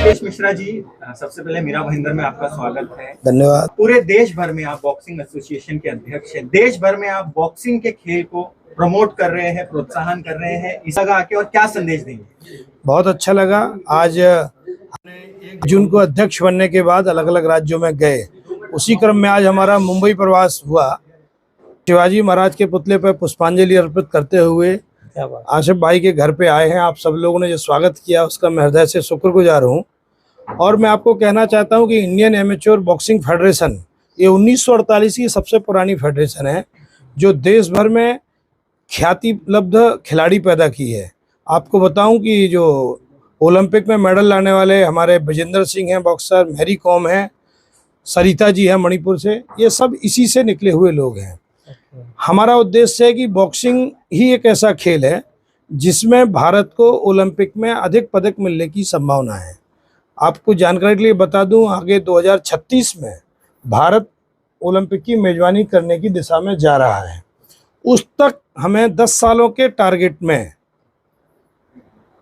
राजेश मिश्रा जी, सबसे पहले मीरा भाईंदर में आपका स्वागत है। धन्यवाद। पूरे देश भर में आप बॉक्सिंग एसोसिएशन के अध्यक्ष हैं। देश भर में आप बॉक्सिंग के खेल को प्रमोट कर रहे हैं, प्रोत्साहन कर रहे हैं। इस जगह आके और क्या संदेश देंगे? बहुत अच्छा लगा। आज 1 जून को अध्यक्ष बनने के बाद अलग अलग राज्यों में गए, उसी क्रम में आज हमारा मुंबई प्रवास हुआ। शिवाजी महाराज के पुतले पर पुष्पांजलि अर्पित करते हुए आसिफ भाई के घर पे आए हैं। आप सब लोगों ने जो स्वागत किया उसका मैं हृदय से शुक्रगुजार हूं। और मैं आपको कहना चाहता हूं कि इंडियन एमेच्योर बॉक्सिंग फेडरेशन ये 1948 की सबसे पुरानी फेडरेशन है जो देश भर में ख्याति उपलब्ध खिलाड़ी पैदा की है। आपको बताऊं कि जो ओलंपिक में मेडल लाने वाले हमारे विजेंद्र सिंह हैं बॉक्सर, मैरी कॉम हैं, सरिता जी हैं मणिपुर से, ये सब इसी से निकले हुए लोग हैं। हमारा उद्देश्य है कि बॉक्सिंग ही एक ऐसा खेल है जिसमें भारत को ओलंपिक में अधिक पदक मिलने की संभावना है। आपको जानकारी के लिए बता दूं, आगे 2036 में भारत ओलंपिक की मेजबानी करने की दिशा में जा रहा है। उस तक हमें 10 सालों के टारगेट में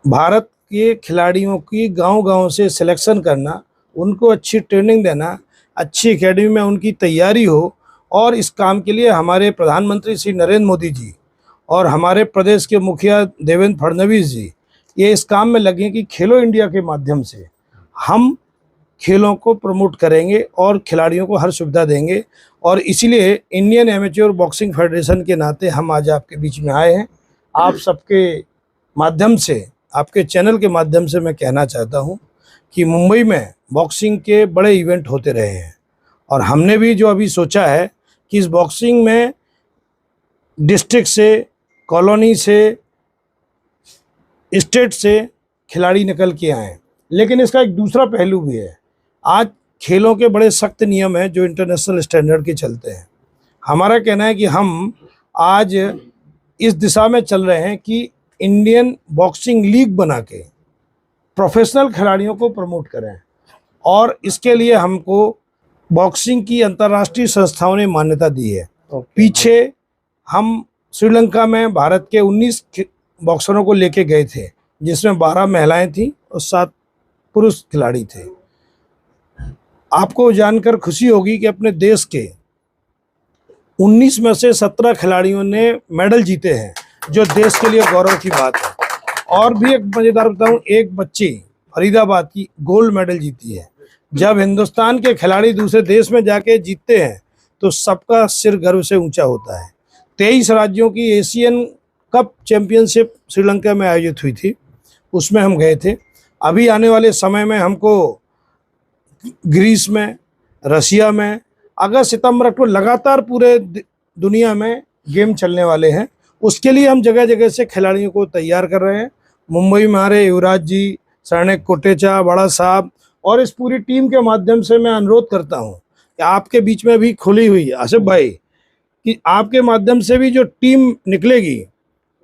भारत के खिलाड़ियों की गांव-गांव से सिलेक्शन करना, उनको अच्छी ट्रेनिंग देना, अच्छी एकेडमी में उनकी तैयारी हो। और इस काम के लिए हमारे प्रधानमंत्री श्री नरेंद्र मोदी जी और हमारे प्रदेश के मुखिया देवेंद्र फडणवीस जी ये इस काम में लगे कि खेलो इंडिया के माध्यम से हम खेलों को प्रमोट करेंगे और खिलाड़ियों को हर सुविधा देंगे। और इसीलिए इंडियन एमेच्योर बॉक्सिंग फेडरेशन के नाते हम आज आपके बीच में आए हैं। आप सबके माध्यम से, आपके चैनल के माध्यम से मैं कहना चाहता हूं कि मुंबई में बॉक्सिंग के बड़े इवेंट होते रहे हैं और हमने भी जो अभी सोचा है कि इस बॉक्सिंग में डिस्ट्रिक्ट से, कॉलोनी से, स्टेट से खिलाड़ी निकल के आए। लेकिन इसका एक दूसरा पहलू भी है। आज खेलों के बड़े सख्त नियम हैं जो इंटरनेशनल स्टैंडर्ड के चलते हैं। हमारा कहना है कि हम आज इस दिशा में चल रहे हैं कि इंडियन बॉक्सिंग लीग बना के प्रोफेशनल खिलाड़ियों को प्रमोट करें। और इसके लिए हमको बॉक्सिंग की अंतर्राष्ट्रीय संस्थाओं ने मान्यता दी है। पीछे हम श्रीलंका में भारत के 19 बॉक्सरों को लेके गए थे जिसमें 12 महिलाएं थीं और 7 पुरुष खिलाड़ी थे। आपको जानकर खुशी होगी कि अपने देश के 19 में से 17 खिलाड़ियों ने मेडल जीते हैं, जो देश के लिए गौरव की बात है। और भी एक मजेदार बताऊं, एक बच्ची फरीदाबाद की गोल्ड मेडल जीती है। जब हिंदुस्तान के खिलाड़ी दूसरे देश में जाके जीतते हैं तो सबका सिर गर्व से ऊंचा होता है। 23 राज्यों की एशियन कप चैंपियनशिप श्रीलंका में आयोजित हुई थी, उसमें हम गए थे। अभी आने वाले समय में हमको ग्रीस में, रसिया में, अगस्त सितंबर अक्टूबर लगातार पूरे दुनिया में गेम चलने वाले हैं। उसके लिए हम जगह जगह से खिलाड़ियों को तैयार कर रहे हैं। मुंबई में हमारे युवराज जी, शरणक कोटेचा, बड़ा साहब और इस पूरी टीम के माध्यम से मैं अनुरोध करता हूं कि आपके बीच में भी खुली हुई आसिफ भाई कि आपके माध्यम से भी जो टीम निकलेगी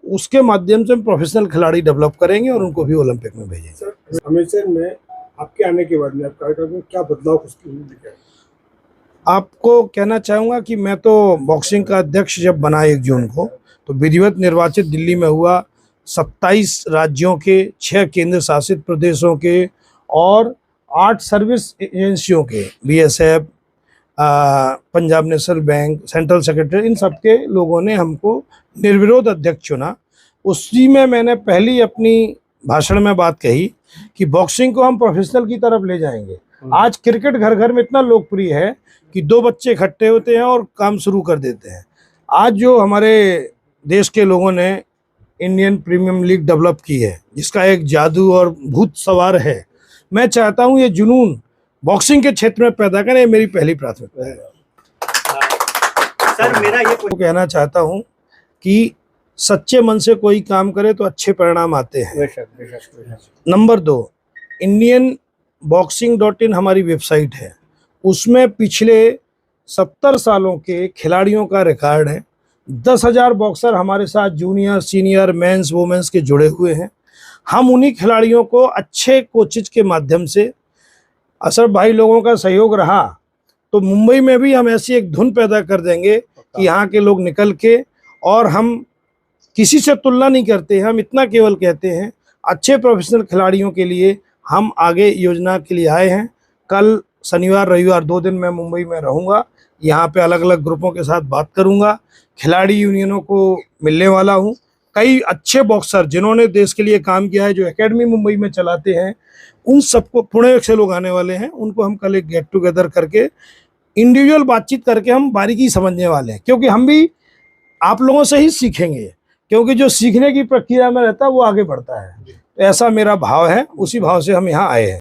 उसके माध्यम से हम प्रोफेशनल खिलाड़ी डेवलप करेंगे और उनको भी ओलंपिक में भेजेंगे। हमेशा में आपके आने के बाद में आप कार्यक्रम में क्या बदलाव दिखे? आपको कहना चाहूँगा कि मैं तो बॉक्सिंग का अध्यक्ष जब बना 1 जून को तो विधिवत निर्वाचित दिल्ली में हुआ। 27 राज्यों के, 6 केंद्र शासित प्रदेशों के और 8 सर्विस एजेंसियों के, BSF, Punjab national bank, central secretary, इन सब के लोगों ने हमको निर्विरोध अध्यक्ष चुना। उसी में मैंने पहली अपनी भाषण में बात कही कि बॉक्सिंग को हम प्रोफेशनल की तरफ ले जाएंगे। आज क्रिकेट घर घर में इतना लोकप्रिय है कि 2 बच्चे इकट्ठे होते हैं और काम शुरू कर देते हैं। आज जो हमारे देश के लोगों ने इंडियन प्रीमियम लीग डेवलप की है, जिसका एक जादू और भूत सवार है, मैं चाहता हूं ये जुनून बॉक्सिंग के क्षेत्र में पैदा करें। मेरी पहली प्राथमिकता है। सर, मेरा ये कहना चाहता हूं कि सच्चे मन से कोई काम करे तो अच्छे परिणाम आते हैं। नंबर 2, indianboxing.in हमारी वेबसाइट है, उसमें पिछले 70 सालों के खिलाड़ियों का रिकॉर्ड है। 10,000 बॉक्सर हमारे साथ जूनियर, सीनियर, मेंस, वुमेन्स के जुड़े हुए हैं। हम उन्हीं खिलाड़ियों को अच्छे कोचेज के माध्यम से, असर भाई लोगों का सहयोग रहा तो मुंबई में भी हम ऐसी एक धुन पैदा कर देंगे कि यहाँ के लोग निकल के, और हम किसी से तुलना नहीं करते हैं, हम इतना केवल कहते हैं अच्छे प्रोफेशनल खिलाड़ियों के लिए हम आगे योजना के लिए आए हैं। कल शनिवार रविवार 2 दिन मैं मुंबई में रहूंगा। यहाँ पे अलग अलग ग्रुपों के साथ बात करूंगा, खिलाड़ी यूनियनों को मिलने वाला हूँ। कई अच्छे बॉक्सर जिन्होंने देश के लिए काम किया है, जो एकेडमी मुंबई में चलाते हैं, उन सबको, पुणे से लोग आने वाले हैं, उनको हम कल एक गेट टुगेदर करके इंडिविजुअल बातचीत करके हम बारीकी समझने वाले हैं, क्योंकि हम भी आप लोगों से ही सीखेंगे, क्योंकि जो सीखने की प्रक्रिया में रहता है वो आगे बढ़ता है। ऐसा मेरा भाव है, उसी भाव से हम यहाँ आए हैं।